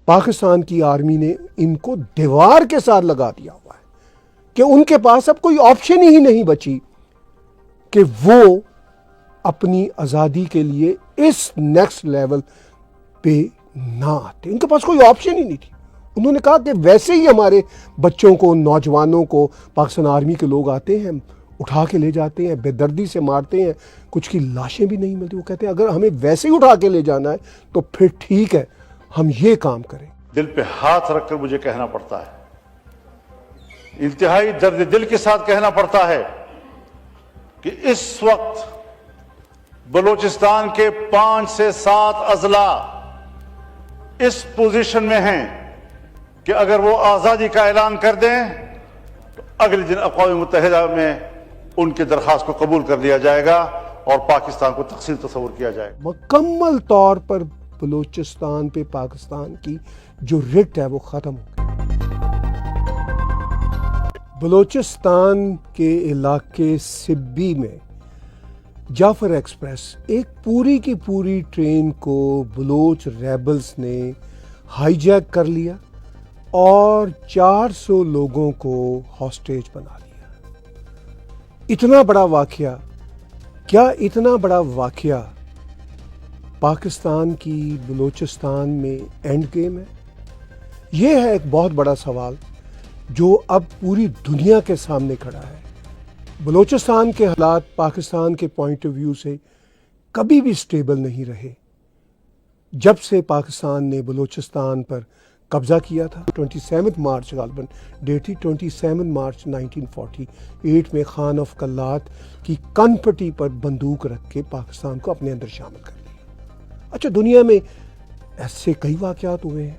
پاکستان کی آرمی نے ان کو دیوار کے ساتھ لگا دیا ہوا ہے کہ ان کے پاس اب کوئی آپشن ہی نہیں بچی کہ وہ اپنی آزادی کے لیے اس نیکسٹ لیول پہ نہ آتے. ان کے پاس کوئی آپشن ہی نہیں تھی. انہوں نے کہا کہ ویسے ہی ہمارے بچوں کو، نوجوانوں کو پاکستان آرمی کے لوگ آتے ہیں، اٹھا کے لے جاتے ہیں، بے دردی سے مارتے ہیں، کچھ کی لاشیں بھی نہیں ملتی. وہ کہتے ہیں اگر ہمیں ویسے ہی اٹھا کے لے جانا ہے تو پھر ٹھیک ہے، ہم یہ کام کریں. دل پہ ہاتھ رکھ کر مجھے کہنا پڑتا ہے، انتہائی درد دل کے ساتھ کہنا پڑتا ہے کہ اس وقت بلوچستان کے 5 سے 7 اضلاع اس پوزیشن میں ہیں کہ اگر وہ آزادی کا اعلان کر دیں تو اگلے دن اقوام متحدہ میں ان کی درخواست کو قبول کر لیا جائے گا اور پاکستان کو تقسیم تصور کیا جائے گا. مکمل طور پر بلوچستان پہ پاکستان کی جو رٹ ہے وہ ختم ہو گئی. بلوچستان کے علاقے سبی میں جعفر ایکسپریس ایک پوری کی پوری ٹرین کو بلوچ ریبلز نے ہائی جیک کر لیا اور 400 لوگوں کو ہاسٹیج بنا لیا. اتنا بڑا واقعہ، کیا اتنا بڑا واقعہ پاکستان کی بلوچستان میں اینڈ گیم ہے؟ یہ ہے ایک بہت بڑا سوال جو اب پوری دنیا کے سامنے کھڑا ہے. بلوچستان کے حالات پاکستان کے پوائنٹ آف ویو سے کبھی بھی سٹیبل نہیں رہے. جب سے پاکستان نے بلوچستان پر قبضہ کیا تھا 27 مارچ غالباً ڈیٹ تھی، 27 مارچ 1948 میں خان آف کلات کی کن پٹی پر بندوق رکھ کے پاکستان کو اپنے اندر شامل کر لیا. اچھا، دنیا میں ایسے کئی واقعات ہوئے ہیں،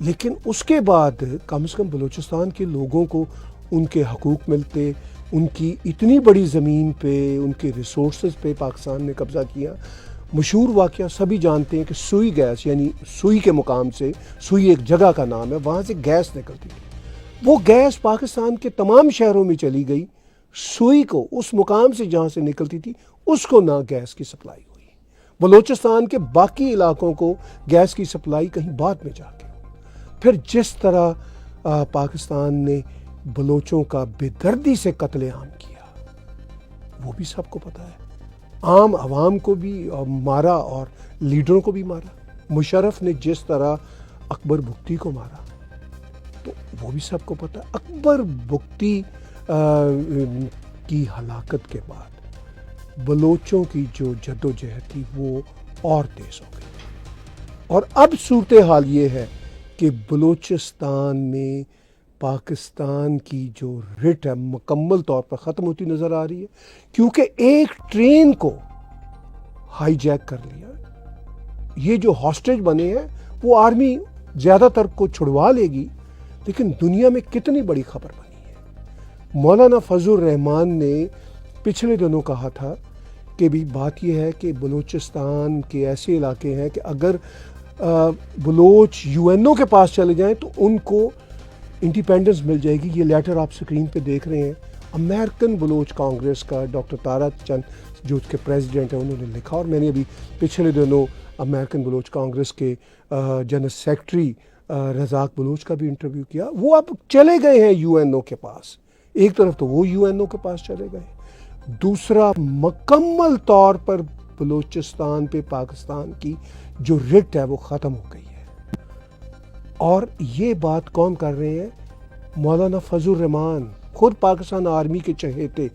لیکن اس کے بعد کم از کم بلوچستان کے لوگوں کو ان کے حقوق ملتے. ان کی اتنی بڑی زمین پہ، ان کے ریسورسز پہ پاکستان نے قبضہ کیا. مشہور واقعہ سبھی جانتے ہیں کہ سوئی گیس، یعنی سوئی کے مقام سے، سوئی ایک جگہ کا نام ہے، وہاں سے گیس نکلتی تھی. وہ گیس پاکستان کے تمام شہروں میں چلی گئی. سوئی کو، اس مقام سے جہاں سے نکلتی تھی، اس کو نہ گیس کی سپلائی ہوئی. بلوچستان کے باقی علاقوں کو گیس کی سپلائی کہیں بعد میں جا کے. پھر جس طرح پاکستان نے بلوچوں کا بے دردی سے قتل عام کیا، وہ بھی سب کو پتہ ہے. عام عوام کو بھی مارا اور لیڈروں کو بھی مارا. مشرف نے جس طرح اکبر بگٹی کو مارا تو وہ بھی سب کو پتہ ہے. اکبر بگٹی کی ہلاکت کے بعد بلوچوں کی جو جدوجہد تھی وہ اور تیز ہو گئی. اور اب صورتحال یہ ہے کہ بلوچستان میں پاکستان کی جو رٹ ہے مکمل طور پر ختم ہوتی نظر آ رہی ہے، کیونکہ ایک ٹرین کو ہائی جیک کر لیا. یہ جو ہاسٹیج بنے ہیں وہ آرمی زیادہ تر کو چھڑوا لے گی، لیکن دنیا میں کتنی بڑی خبر بنی ہے. مولانا فضل الرحمان نے پچھلے دنوں کہا تھا کہ بھی بات یہ ہے کہ بلوچستان کے ایسے علاقے ہیں کہ اگر بلوچ UN کے پاس چلے جائیں تو ان کو انڈیپینڈنس مل جائے گی. یہ لیٹر آپ سکرین پہ دیکھ رہے ہیں، امریکن بلوچ کانگریس کا ڈاکٹر تارا چند جو اس کے پریزیڈنٹ ہیں انہوں نے لکھا. اور میں نے ابھی پچھلے دنوں امریکن بلوچ کانگریس کے جنرل سیکرٹری رزاق بلوچ کا بھی انٹرویو کیا. وہ اب چلے گئے ہیں UN کے پاس. ایک طرف تو وہ UN کے پاس چلے گئے، دوسرا مکمل طور پر بلوچستان پہ پاکستان کی جو رٹ ہے وہ ختم ہو گئی ہے. اور یہ بات کون کر رہے ہیں؟ مولانا فضل الرحمان، خود پاکستان آرمی کے چہیتے.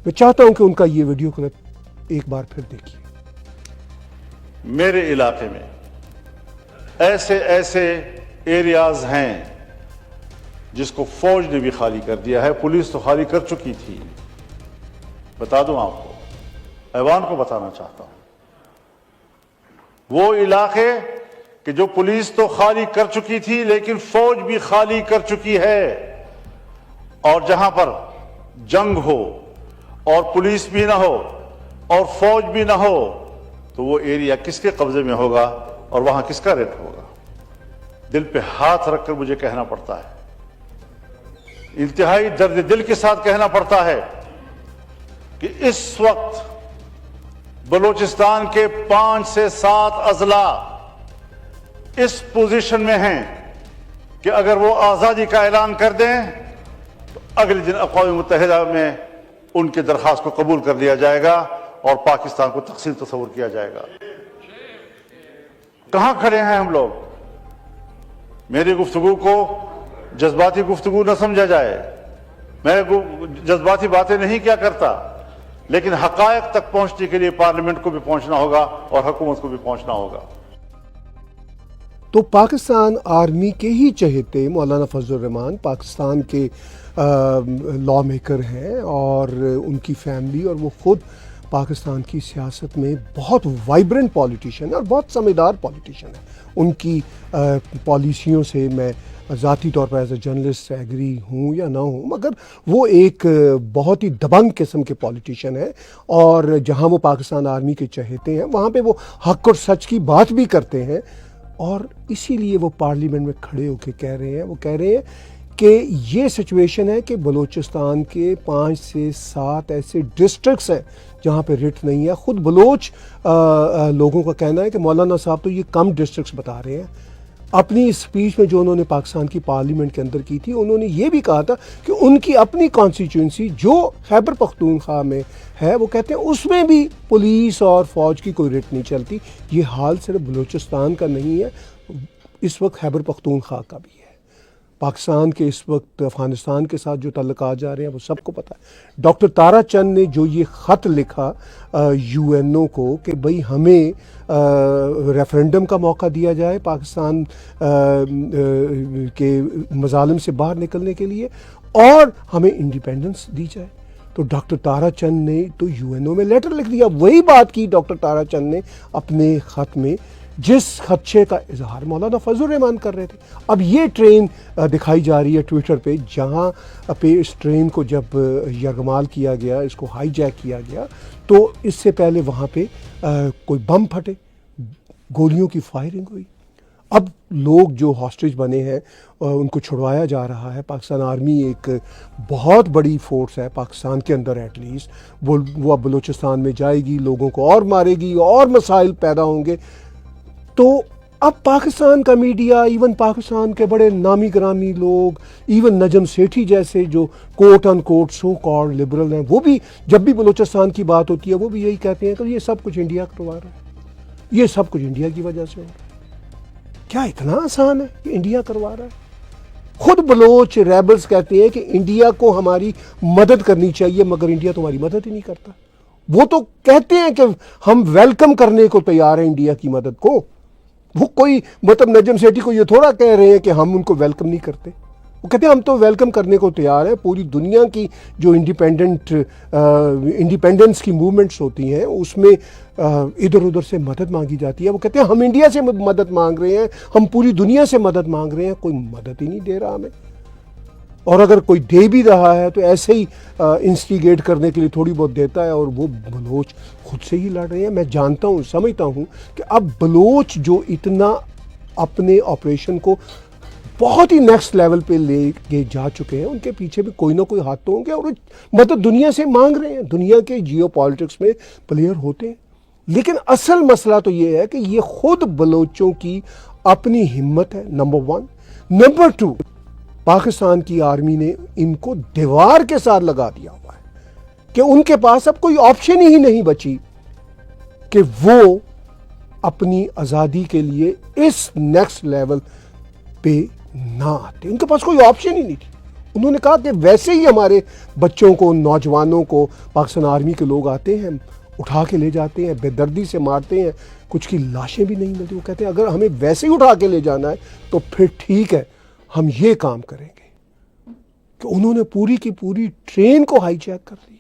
میں چاہتا ہوں کہ ان کا یہ ویڈیو کلپ ایک بار پھر دیکھیے. میرے علاقے میں ایسے ایریاز ہیں جس کو فوج نے بھی خالی کر دیا ہے. پولیس تو خالی کر چکی تھی. بتا دوں آپ کو، ایوان کو بتانا چاہتا ہوں، وہ علاقے کہ جو پولیس تو خالی کر چکی تھی لیکن فوج بھی خالی کر چکی ہے، اور جہاں پر جنگ ہو اور پولیس بھی نہ ہو اور فوج بھی نہ ہو تو وہ ایریا کس کے قبضے میں ہوگا اور وہاں کس کا ریٹ ہوگا؟ دل پہ ہاتھ رکھ کر مجھے کہنا پڑتا ہے، انتہائی درد دل کے ساتھ کہنا پڑتا ہے کہ اس وقت بلوچستان کے 5 سے 7 اضلاع اس پوزیشن میں ہیں کہ اگر وہ آزادی کا اعلان کر دیں تو اگلے دن اقوام متحدہ میں ان کی درخواست کو قبول کر لیا جائے گا اور پاکستان کو تقسیم تصور کیا جائے گا۔ کہاں کھڑے ہیں ہم لوگ؟ میری گفتگو کو جذباتی گفتگو نہ سمجھا جائے، میں جذباتی باتیں نہیں کیا کرتا، لیکن حقائق تک پہنچنے کے لیے پارلیمنٹ کو بھی پہنچنا ہوگا اور حکومت کو بھی پہنچنا ہوگا۔ تو پاکستان آرمی کے ہی چہیتے مولانا فضل الرحمان پاکستان کے لا میکر ہیں، اور ان کی فیملی اور وہ خود پاکستان کی سیاست میں بہت وائبرنٹ پولیٹیشین ہے اور بہت سمجھدار پولیٹیشین ہے۔ ان کی پالیسیوں سے میں ذاتی طور پر ایز اے جرنلسٹ ایگری ہوں یا نہ ہوں، مگر وہ ایک بہت ہی دبنگ قسم کے پولیٹیشین ہیں، اور جہاں وہ پاکستان آرمی کے چہیتے ہیں وہاں پہ وہ حق اور سچ کی بات بھی کرتے ہیں، اور اسی لیے وہ پارلیمنٹ میں کھڑے ہو کے کہہ رہے ہیں، وہ کہہ رہے ہیں کہ یہ سچویشن ہے کہ بلوچستان کے 5 سے 7 ایسے ڈسٹرکٹس ہیں جہاں پہ رٹ نہیں ہے۔ خود بلوچ لوگوں کا کہنا ہے کہ مولانا صاحب تو یہ کم ڈسٹرکٹس بتا رہے ہیں۔ اپنی اسپیچ میں جو انہوں نے پاکستان کی پارلیمنٹ کے اندر کی تھی، انہوں نے یہ بھی کہا تھا کہ ان کی اپنی کانسٹیچوئنسی جو خیبر پختونخوا میں ہے، وہ کہتے ہیں اس میں بھی پولیس اور فوج کی کوئی رٹ نہیں چلتی۔ یہ حال صرف بلوچستان کا نہیں ہے، اس وقت خیبر پختونخوا کا بھی ہے۔ پاکستان کے اس وقت افغانستان کے ساتھ جو تعلقات جا رہے ہیں وہ سب کو پتہ ہے۔ ڈاکٹر تارا چند نے جو یہ خط لکھا UN کو کہ بھئی ہمیں ریفرنڈم کا موقع دیا جائے پاکستان کے مظالم سے باہر نکلنے کے لیے، اور ہمیں انڈیپینڈنس دی جائے، تو ڈاکٹر تارا چند نے تو UNO میں لیٹر لکھ دیا۔ وہی بات کی ڈاکٹر تارا چند نے اپنے خط میں، جس خدشے کا اظہار مولانا فضل الرحمان کر رہے تھے۔ اب یہ ٹرین دکھائی جا رہی ہے ٹویٹر پہ، جہاں پہ اس ٹرین کو جب یرغمال کیا گیا، اس کو ہائی جیک کیا گیا، تو اس سے پہلے وہاں پہ کوئی بم پھٹے، گولیوں کی فائرنگ ہوئی۔ اب لوگ جو ہاسٹیج بنے ہیں ان کو چھڑوایا جا رہا ہے۔ پاکستان آرمی ایک بہت بڑی فورس ہے پاکستان کے اندر، ایٹ لیسٹ وہ اب بلوچستان میں جائے گی، لوگوں کو اور مارے گی، اور مسائل پیدا ہوں گے۔ تو اب پاکستان کا میڈیا، ایون پاکستان کے بڑے نامی گرامی لوگ، ایون نجم سیٹھی جیسے جو کوٹ ان کوٹ سو کالڈ لبرل ہیں، وہ بھی جب بھی بلوچستان کی بات ہوتی ہے وہ بھی یہی کہتے ہیں کہ یہ سب کچھ انڈیا کروا رہا ہے، یہ سب کچھ انڈیا کی وجہ سے ہو رہا ہے۔ کیا اتنا آسان ہے کہ انڈیا کروا رہا ہے؟ خود بلوچ ریبلز کہتے ہیں کہ انڈیا کو ہماری مدد کرنی چاہیے، مگر انڈیا تو ہماری مدد ہی نہیں کرتا۔ وہ تو کہتے ہیں کہ ہم ویلکم کرنے کو تیار ہیں انڈیا کی مدد کو۔ وہ کوئی مطلب نجم سیٹھی کو یہ تھوڑا کہہ رہے ہیں کہ ہم ان کو ویلکم نہیں کرتے، وہ کہتے ہیں ہم تو ویلکم کرنے کو تیار ہیں۔ پوری دنیا کی جو انڈیپینڈنس کی موومنٹس ہوتی ہیں اس میں ادھر ادھر سے مدد مانگی جاتی ہے، وہ کہتے ہیں ہم انڈیا سے مدد مانگ رہے ہیں، ہم پوری دنیا سے مدد مانگ رہے ہیں، کوئی مدد ہی نہیں دے رہا ہمیں، اور اگر کوئی دے بھی رہا ہے تو ایسے ہی انسٹیگیٹ کرنے کے لیے تھوڑی بہت دیتا ہے، اور وہ بلوچ خود سے ہی لڑ رہے ہیں۔ میں جانتا ہوں، سمجھتا ہوں کہ اب بلوچ جو اتنا اپنے آپریشن کو بہت ہی نیکسٹ لیول پہ لے کے جا چکے ہیں، ان کے پیچھے بھی کوئی نہ کوئی ہاتھ تو ہوں گے، اور مدد دنیا سے مانگ رہے ہیں۔ دنیا کے جیو پالیٹکس میں پلیئر ہوتے ہیں، لیکن اصل مسئلہ تو یہ ہے کہ یہ خود بلوچوں کی اپنی ہمت ہے، نمبر 1۔ نمبر 2، پاکستان کی آرمی نے ان کو دیوار کے ساتھ لگا دیا ہوا ہے کہ ان کے پاس اب کوئی آپشن ہی نہیں بچی کہ وہ اپنی آزادی کے لیے اس نیکسٹ لیول پہ نہ آتے۔ ان کے پاس کوئی آپشن ہی نہیں تھی۔ انہوں نے کہا کہ ویسے ہی ہمارے بچوں کو، نوجوانوں کو پاکستان آرمی کے لوگ آتے ہیں، اٹھا کے لے جاتے ہیں، بے دردی سے مارتے ہیں، کچھ کی لاشیں بھی نہیں ملتی۔ وہ کہتے ہیں اگر ہمیں ویسے ہی اٹھا کے لے جانا ہے تو پھر ٹھیک ہے، ہم یہ کام کریں گے۔ کہ انہوں نے پوری کی پوری ٹرین کو ہائی جیک کر دیا۔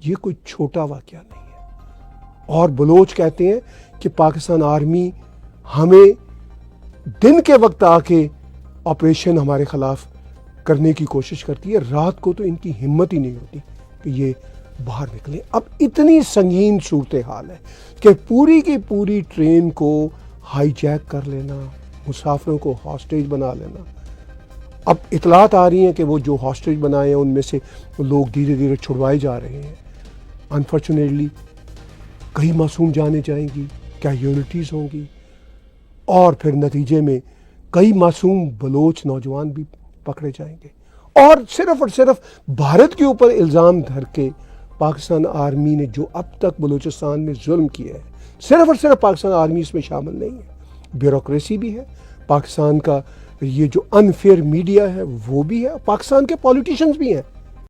یہ کوئی چھوٹا واقعہ نہیں ہے۔ اور بلوچ کہتے ہیں کہ پاکستان آرمی ہمیں دن کے وقت آ کے آپریشن ہمارے خلاف کرنے کی کوشش کرتی ہے، رات کو تو ان کی ہمت ہی نہیں ہوتی کہ یہ باہر نکلیں۔ اب اتنی سنگین صورتحال ہے کہ پوری کی پوری ٹرین کو ہائی جیک کر لینا، مسافروں کو ہاسٹیج بنا لینا۔ اب اطلاعات آ رہی ہیں کہ وہ جو ہاسٹیج بنائے ہیں ان میں سے لوگ دھیرے دھیرے چھڑوائے جا رہے ہیں۔ انفارچونیٹلی کئی معصوم جانیں جائیں گی، کیا یونٹیز ہوں گی، اور پھر نتیجے میں کئی معصوم بلوچ نوجوان بھی پکڑے جائیں گے، اور صرف بھارت کے اوپر الزام دھر کے پاکستان آرمی نے جو اب تک بلوچستان میں ظلم کیا ہے، صرف پاکستان آرمی اس میں شامل نہیں ہے، بیوروکریسی بھی ہے، پاکستان کا یہ جو انفیئر میڈیا ہے وہ بھی ہے، پاکستان کے پولیٹیشنز بھی ہیں